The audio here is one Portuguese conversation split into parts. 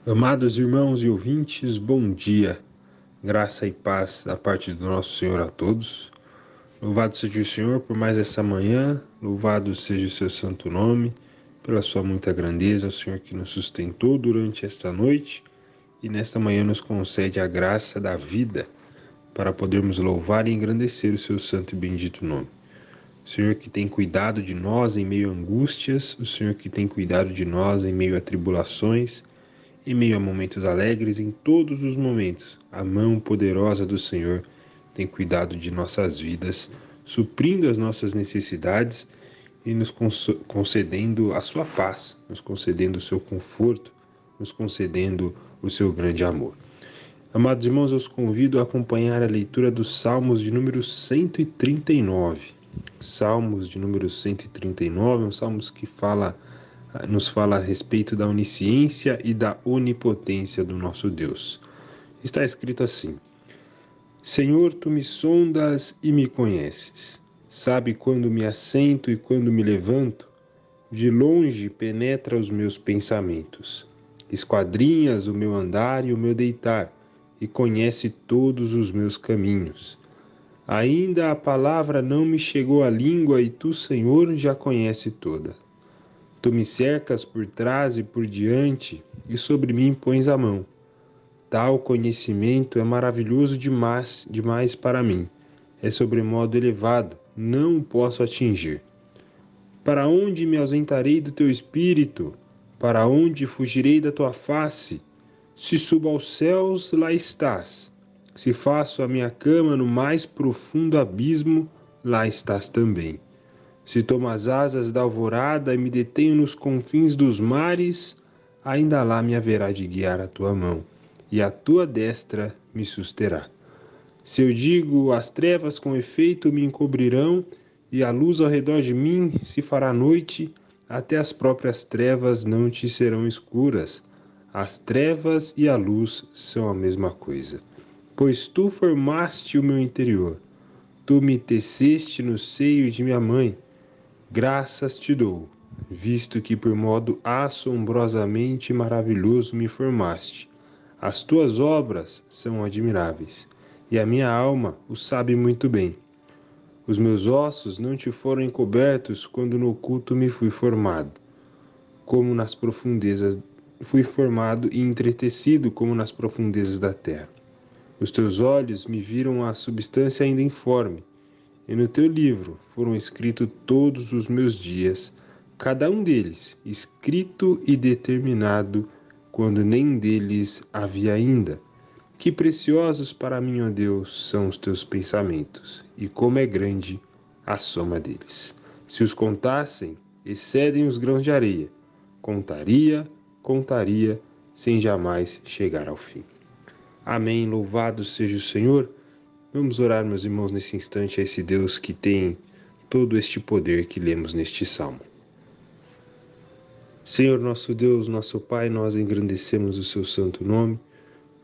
Amados irmãos e ouvintes, bom dia. Graça e paz da parte do nosso Senhor a todos. Louvado seja o Senhor por mais essa manhã, louvado seja o seu santo nome, pela sua muita grandeza, o Senhor que nos sustentou durante esta noite e nesta manhã nos concede a graça da vida para podermos louvar e engrandecer o seu santo e bendito nome. O Senhor que tem cuidado de nós em meio a angústias, o Senhor que tem cuidado de nós em meio a tribulações, em meio a momentos alegres, em todos os momentos, a mão poderosa do Senhor tem cuidado de nossas vidas, suprindo as nossas necessidades e nos concedendo a sua paz, nos concedendo o seu conforto, nos concedendo o seu grande amor. Amados irmãos, eu os convido a acompanhar a leitura dos Salmos de número 139. Salmos de número 139, um salmos que nos fala a respeito da onisciência e da onipotência do nosso Deus. Está escrito assim: Senhor, tu me sondas e me conheces. Sabe quando me assento e quando me levanto? De longe penetra os meus pensamentos. Esquadrinhas o meu andar e o meu deitar, e conhece todos os meus caminhos. Ainda a palavra não me chegou à língua, e tu, Senhor, já conhece toda. Tu me cercas por trás e por diante, e sobre mim pões a mão. Tal conhecimento é maravilhoso demais para mim. É sobremodo elevado, não o posso atingir. Para onde me ausentarei do teu espírito? Para onde fugirei da tua face? Se subo aos céus, lá estás. Se faço a minha cama no mais profundo abismo, lá estás também. Se tomo as asas da alvorada e me detenho nos confins dos mares, ainda lá me haverá de guiar a tua mão, e a tua destra me susterá. Se eu digo, as trevas com efeito me encobrirão, e a luz ao redor de mim se fará noite, até as próprias trevas não te serão escuras. As trevas e a luz são a mesma coisa. Pois tu formaste o meu interior, tu me teceste no seio de minha mãe. Graças te dou, visto que por modo assombrosamente maravilhoso me formaste. As tuas obras são admiráveis, e a minha alma o sabe muito bem. Os meus ossos não te foram encobertos quando no oculto me fui formado, como nas profundezas fui formado e entretecido como nas profundezas da terra. Os teus olhos me viram a substância ainda informe, e no teu livro foram escritos todos os meus dias, cada um deles escrito e determinado, quando nem deles havia ainda. Que preciosos para mim, ó Deus, são os teus pensamentos, e como é grande a soma deles. Se os contassem, excedem os grãos de areia. Contaria, sem jamais chegar ao fim. Amém. Louvado seja o Senhor. Vamos orar, meus irmãos, nesse instante a esse Deus que tem todo este poder que lemos neste salmo. Senhor nosso Deus, nosso Pai, nós engrandecemos o seu santo nome.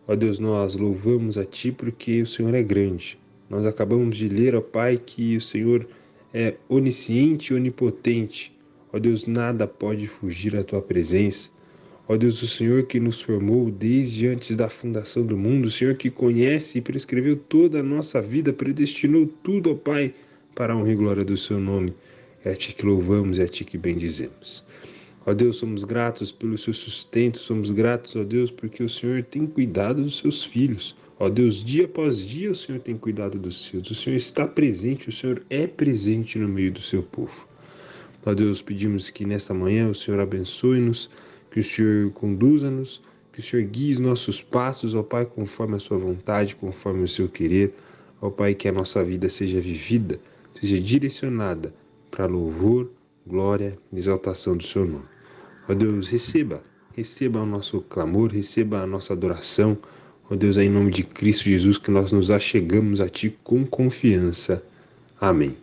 Ó Deus, nós louvamos a Ti porque o Senhor é grande. Nós acabamos de ler, ó Pai, que o Senhor é onisciente e onipotente. Ó Deus, nada pode fugir à Tua presença. Ó Deus, o Senhor que nos formou desde antes da fundação do mundo, o Senhor que conhece e prescreveu toda a nossa vida, predestinou tudo, ó Pai, para a honra e glória do Seu nome. É a Ti que louvamos, é a Ti que bendizemos. Ó Deus, somos gratos pelo Seu sustento, somos gratos, ó Deus, porque o Senhor tem cuidado dos Seus filhos. Ó Deus, dia após dia o Senhor tem cuidado dos Seus. O Senhor está presente, o Senhor é presente no meio do Seu povo. Ó Deus, pedimos que nesta manhã o Senhor abençoe-nos, que o Senhor conduza-nos, que o Senhor guie os nossos passos, ó Pai, conforme a Sua vontade, conforme o Seu querer. Ó Pai, que a nossa vida seja vivida, seja direcionada para louvor, glória e exaltação do Seu nome. Ó Deus, receba o nosso clamor, receba a nossa adoração. Ó Deus, é em nome de Cristo Jesus que nós nos achegamos a Ti com confiança. Amém.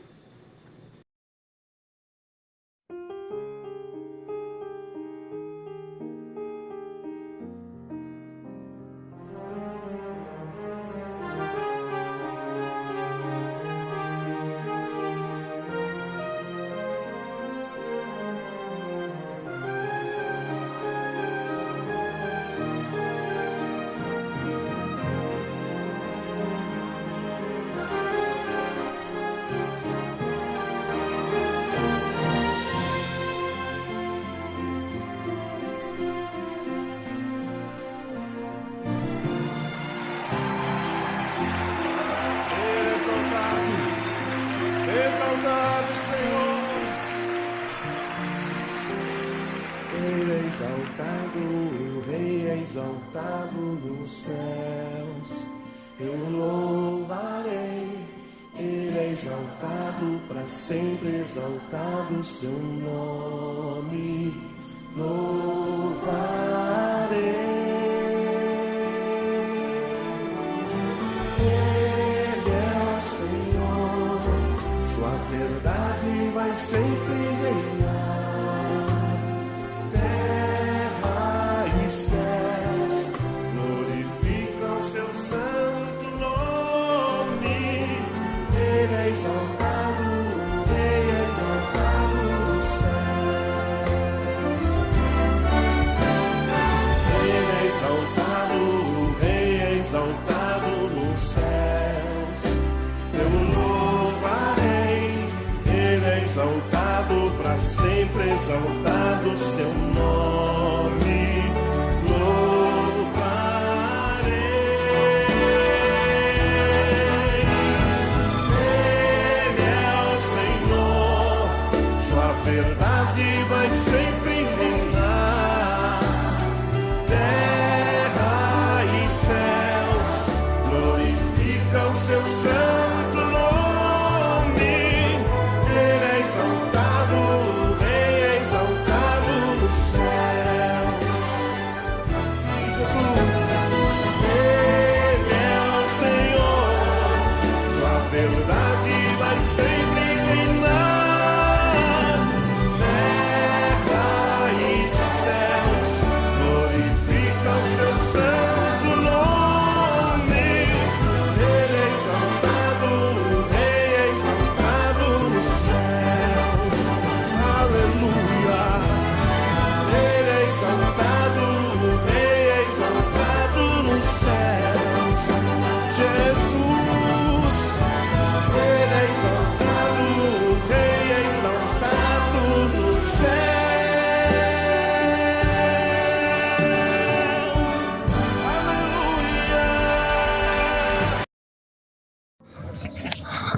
exaltado, Senhor. Ele é exaltado, o Rei é exaltado nos céus. Eu louvarei. Ele é exaltado, para sempre exaltado o seu nome. Louvarei. Ele é o Senhor, sua verdade vai sempre reinar. Terra e céus glorificam seu santo nome. Ele é exaltado, o Rei é exaltado nos céus. Ele é exaltado, o Rei é exaltado nos céus. Eu louvarei. Ele é exaltado, para sempre exaltado seu nome. Verdade vai sempre reinar. Terra e céus glorificam seu santo nome. Ele é exaltado, o Rei é exaltado nos céus. Jesus, Ele é o Senhor, sua verdade vai sempre reinar.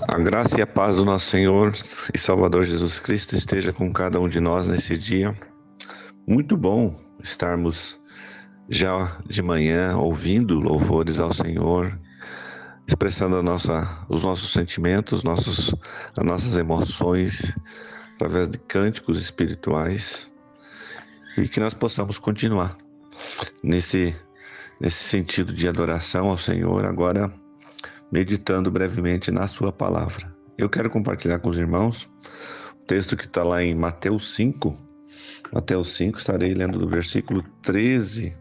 A graça e a paz do nosso Senhor e Salvador Jesus Cristo esteja com cada um de nós nesse dia. Muito bom estarmos já de manhã ouvindo louvores ao Senhor, expressando os nossos sentimentos, as nossas emoções, através de cânticos espirituais, e que nós possamos continuar nesse sentido de adoração ao Senhor, agora meditando brevemente na sua palavra. Eu quero compartilhar com os irmãos o texto que está lá em Mateus 5. Mateus 5, estarei lendo do versículo 13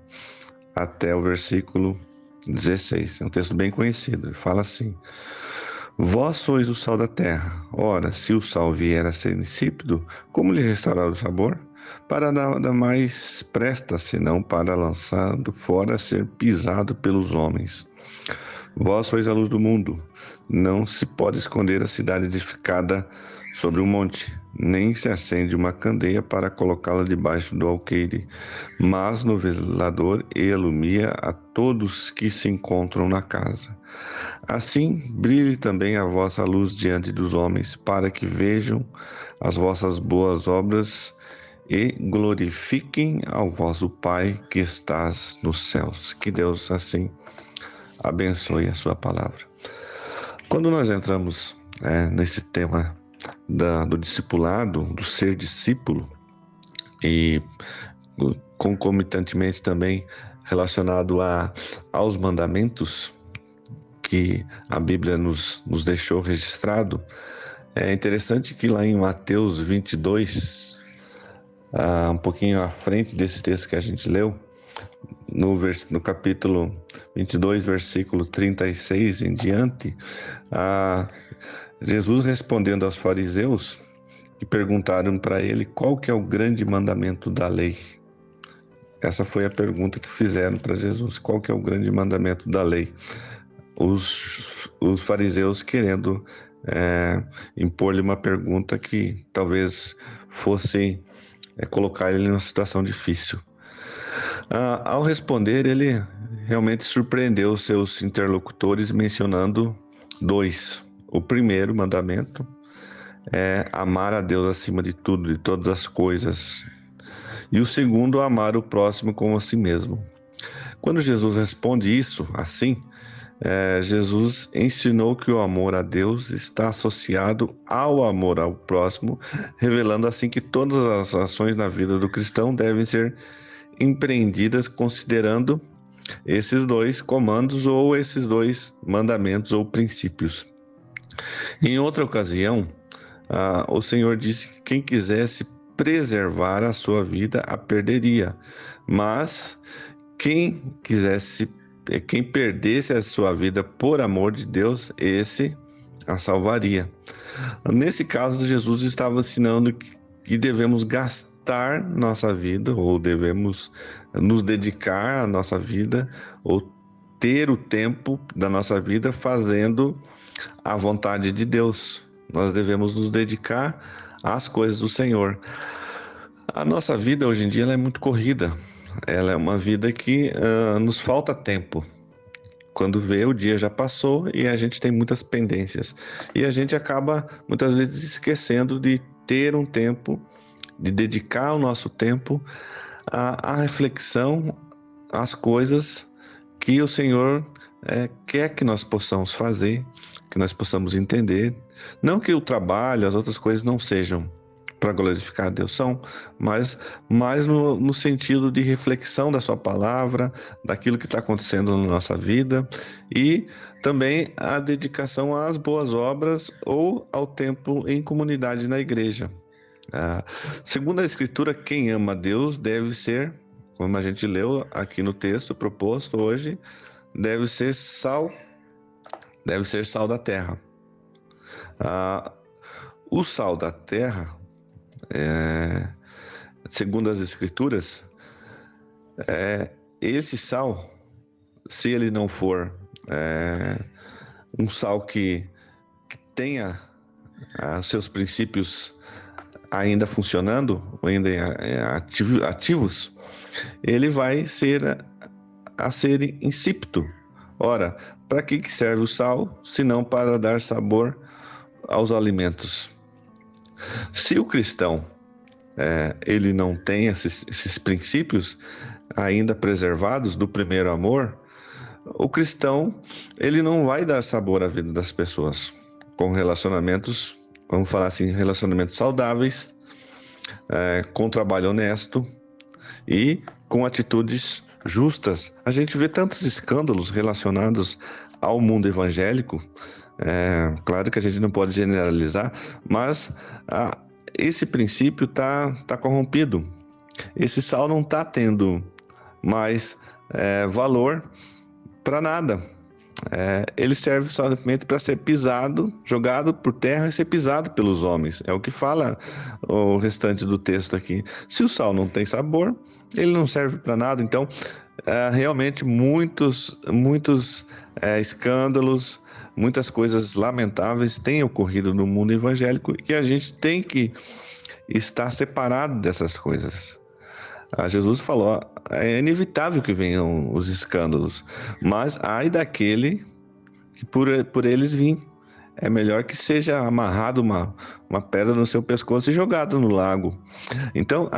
até o versículo 16. É um texto bem conhecido. Ele fala assim: Vós sois o sal da terra. Ora, se o sal vier a ser insípido, como lhe restaurar o sabor? Para nada mais presta, senão para lançado fora ser pisado pelos homens. Vós sois a luz do mundo. Não se pode esconder a cidade edificada sobre um monte, nem se acende uma candeia para colocá-la debaixo do alqueire, mas no velador e alumia a todos que se encontram na casa. Assim, brilhe também a vossa luz diante dos homens, para que vejam as vossas boas obras e glorifiquem ao vosso Pai que estás nos céus. Que Deus assim abençoe a sua palavra. Quando nós entramos nesse tema do discipulado, do ser discípulo, e concomitantemente também relacionado aos mandamentos que a Bíblia nos deixou registrado, é interessante que lá em Mateus 22, um pouquinho à frente desse texto que a gente leu, no capítulo 22, versículo 36 em diante, Jesus respondendo aos fariseus que perguntaram para ele qual que é o grande mandamento da lei. Essa foi a pergunta que fizeram para Jesus: qual que é o grande mandamento da lei? Os fariseus querendo impor-lhe uma pergunta que talvez fosse colocar ele numa situação difícil. Ao responder, ele realmente surpreendeu os seus interlocutores mencionando dois. O primeiro mandamento é amar a Deus acima de tudo, de todas as coisas. E o segundo, amar o próximo como a si mesmo. Quando Jesus responde isso assim, Jesus ensinou que o amor a Deus está associado ao amor ao próximo, revelando assim que todas as ações na vida do cristão devem ser empreendidas considerando esses dois comandos ou esses dois mandamentos ou princípios. Em outra ocasião, o Senhor disse que quem quisesse preservar a sua vida a perderia, mas quem perdesse a sua vida por amor de Deus, esse a salvaria. Nesse caso, Jesus estava ensinando que devemos gastar nossa vida, ou devemos nos dedicar à nossa vida, ou ter o tempo da nossa vida fazendo a vontade de Deus. Nós devemos nos dedicar às coisas do Senhor. A nossa vida hoje em dia ela é muito corrida. Ela é uma vida que nos falta tempo. Quando vê, o dia já passou e a gente tem muitas pendências. E a gente acaba, muitas vezes, esquecendo de ter um tempo, de dedicar o nosso tempo à reflexão, às coisas que o Senhor quer que nós possamos fazer, que nós possamos entender. Não que o trabalho, as outras coisas não sejam para glorificar a Deus, são, mas mais no sentido de reflexão da sua palavra, daquilo que está acontecendo na nossa vida, e também a dedicação às boas obras ou ao tempo em comunidade na igreja. Segundo a Escritura, quem ama a Deus deve ser, como a gente leu aqui no texto proposto hoje, deve ser sal da terra. O sal da terra, segundo as Escrituras, esse sal, se ele não for um sal que tenha os seus princípios ainda funcionando, ainda ativos, ele vai ser insípido. Ora, para que serve o sal, se não para dar sabor aos alimentos? Se o cristão ele não tem esses princípios ainda preservados do primeiro amor, o cristão ele não vai dar sabor à vida das pessoas com relacionamentos, vamos falar assim, relacionamentos saudáveis, com trabalho honesto e com atitudes justas. A gente vê tantos escândalos relacionados ao mundo evangélico. Claro que a gente não pode generalizar, mas esse princípio tá corrompido. Esse sal não está tendo mais valor para nada. Ele serve somente para ser pisado, jogado por terra e ser pisado pelos homens. É o que fala o restante do texto aqui. Se o sal não tem sabor, ele não serve para nada. Então, realmente muitos escândalos, muitas coisas lamentáveis têm ocorrido no mundo evangélico e a gente tem que estar separado dessas coisas. Jesus falou, é inevitável que venham os escândalos, mas ai daquele que por eles vir. É melhor que seja amarrado uma pedra no seu pescoço e jogado no lago. Então,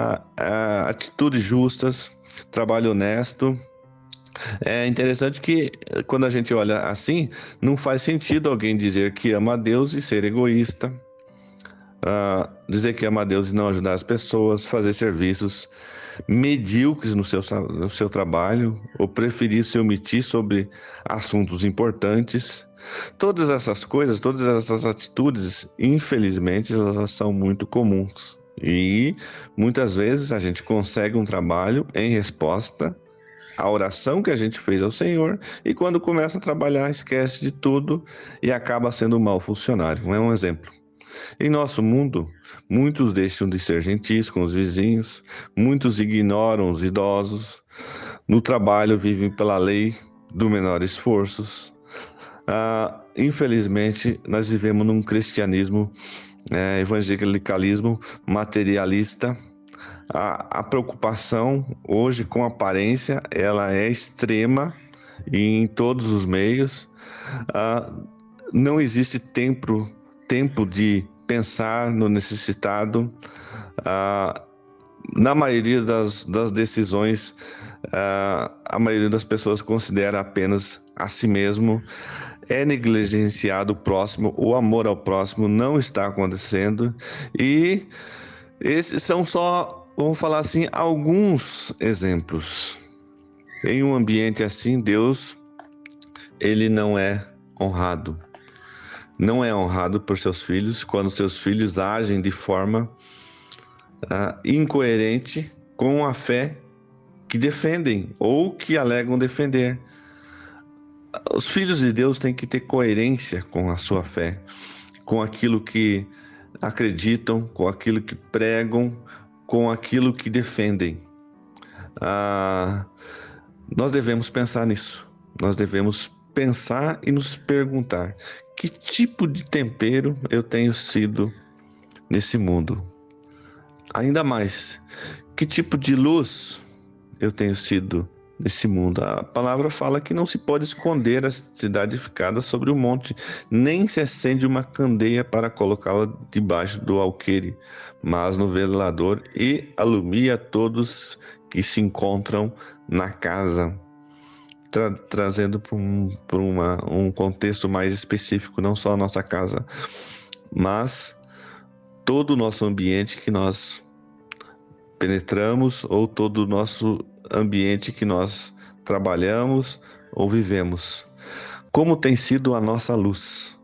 atitudes justas, trabalho honesto. É interessante que quando a gente olha assim, não faz sentido alguém dizer que ama a Deus e ser egoísta, dizer que ama a Deus e não ajudar as pessoas, fazer serviços medíocres no seu trabalho, ou preferir se omitir sobre assuntos importantes. Todas essas coisas, todas essas atitudes, infelizmente, elas são muito comuns. E muitas vezes a gente consegue um trabalho em resposta à oração que a gente fez ao Senhor, e quando começa a trabalhar, esquece de tudo e acaba sendo um mau funcionário. É um exemplo. Em nosso mundo, muitos deixam de ser gentis com os vizinhos, muitos ignoram os idosos, no trabalho vivem pela lei do menor esforço. Infelizmente, nós vivemos num cristianismo, evangelicalismo materialista. A preocupação hoje com a aparência, ela é extrema em todos os meios. Não existe tempo de pensar no necessitado. Na maioria das decisões, a maioria das pessoas considera apenas a si mesmo, é negligenciado o próximo, o amor ao próximo não está acontecendo, e esses são só, vamos falar assim, alguns exemplos. Em um ambiente assim, Deus, ele não é honrado. Não é honrado por seus filhos quando seus filhos agem de forma incoerente com a fé que defendem ou que alegam defender. Os filhos de Deus têm que ter coerência com a sua fé, com aquilo que acreditam, com aquilo que pregam, com aquilo que defendem. Nós devemos pensar nisso. Nós devemos pensar e nos perguntar: que tipo de tempero eu tenho sido nesse mundo? Ainda mais, que tipo de luz eu tenho sido nesse mundo? A palavra fala que não se pode esconder a cidade edificada sobre o monte, nem se acende uma candeia para colocá-la debaixo do alqueire, mas no velador, e alumia todos que se encontram na casa. Trazendo para um contexto mais específico, não só a nossa casa, mas todo o nosso ambiente que nós penetramos, ou todo o nosso ambiente que nós trabalhamos ou vivemos. Como tem sido a nossa luz?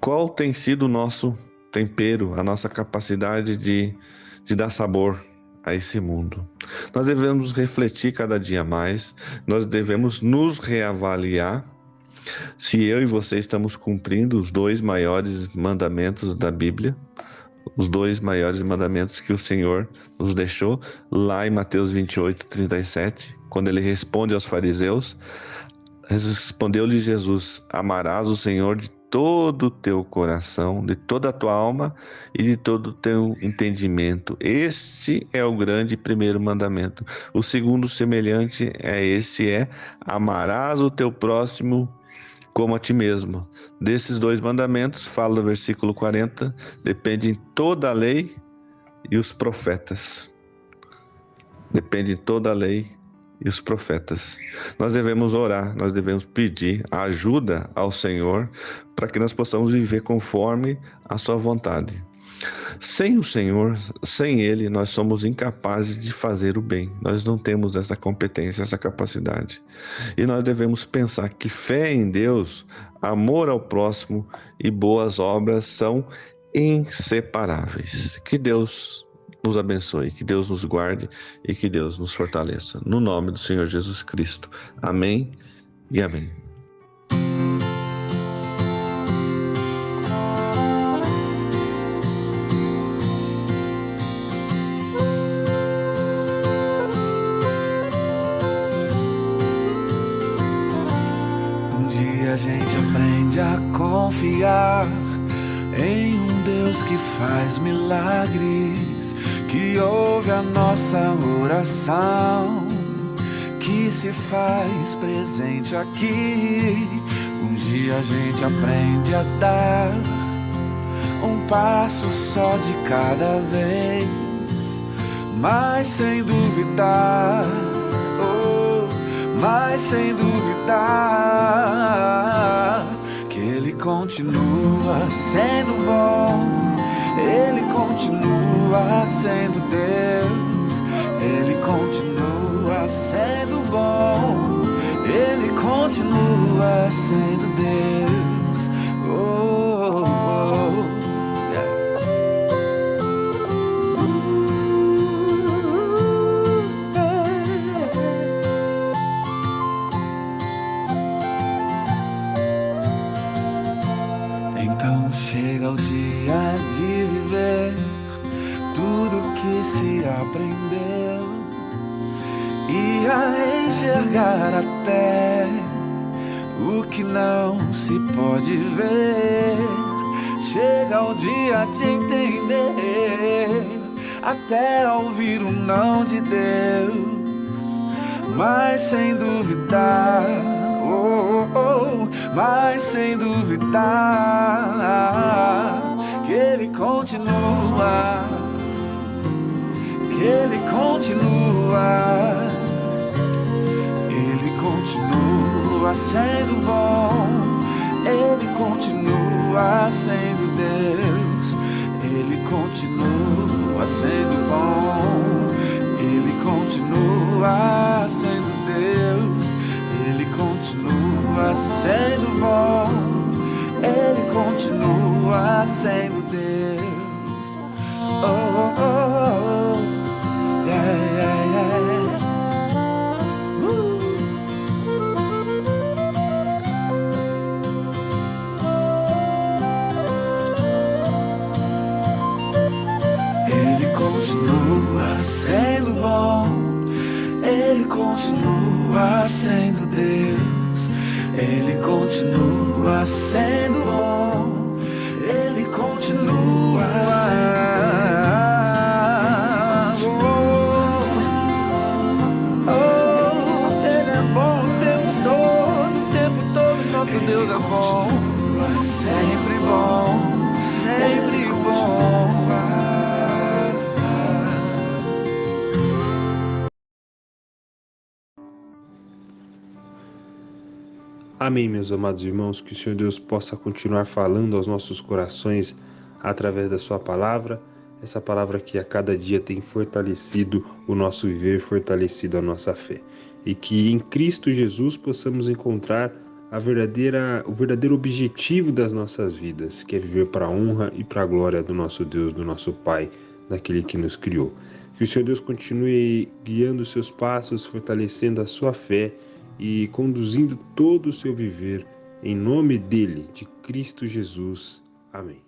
Qual tem sido o nosso tempero, a nossa capacidade de dar sabor a esse mundo? Nós devemos refletir cada dia mais, nós devemos nos reavaliar se eu e você estamos cumprindo os 2 maiores mandamentos da Bíblia, os 2 maiores mandamentos que o Senhor nos deixou lá em Mateus 28:37, quando ele responde aos fariseus. Respondeu-lhe Jesus: amarás o Senhor de todo o teu coração, de toda a tua alma e de todo o teu entendimento. Este é o grande primeiro mandamento. O segundo semelhante a esse é: amarás o teu próximo como a ti mesmo. Desses 2 mandamentos, fala o versículo 40, depende toda a lei e os profetas. Depende toda a lei e os profetas. Nós devemos orar, nós devemos pedir a ajuda ao Senhor para que nós possamos viver conforme a sua vontade. Sem o Senhor, sem Ele, nós somos incapazes de fazer o bem. Nós não temos essa competência, essa capacidade. E nós devemos pensar que fé em Deus, amor ao próximo e boas obras são inseparáveis. Que Deus nos abençoe, que Deus nos guarde e que Deus nos fortaleça. No nome do Senhor Jesus Cristo. Amém e amém. A gente aprende a confiar em um Deus que faz milagres, que ouve a nossa oração, que se faz presente aqui. Um dia a gente aprende a dar um passo só de cada vez, mas sem duvidar, mas sem duvidar que Ele continua sendo bom, Ele continua sendo Deus, Ele continua sendo bom, Ele continua sendo Deus. Oh, oh, yeah. Então chega o dia de viver tudo que se aprendeu e a enxergar até o que não se pode ver. Chega o dia de entender, até ouvir o não de Deus, mas sem duvidar, mas sem duvidar Ele continua, que Ele continua, Ele continua sendo bom, Ele continua sendo Deus, Ele continua sendo bom, Ele continua sendo Deus, Ele continua sendo bom, Ele continua sendo Deus. Oh, oh, oh, oh. Yeah, yeah, yeah. Ele continua sendo bom, Ele continua sendo Deus, Ele continua sendo bom, Ele continua sendo bom. Oh, Ele é bom o tempo todo, nosso Deus é bom, sempre bom, sempre bom. Amém, meus amados irmãos, que o Senhor Deus possa continuar falando aos nossos corações através da sua palavra, essa palavra que a cada dia tem fortalecido o nosso viver, fortalecido a nossa fé. E que em Cristo Jesus possamos encontrar o verdadeiro objetivo das nossas vidas, que é viver para a honra e para a glória do nosso Deus, do nosso Pai, daquele que nos criou. Que o Senhor Deus continue guiando os seus passos, fortalecendo a sua fé e conduzindo todo o seu viver, em nome dele, de Cristo Jesus. Amém.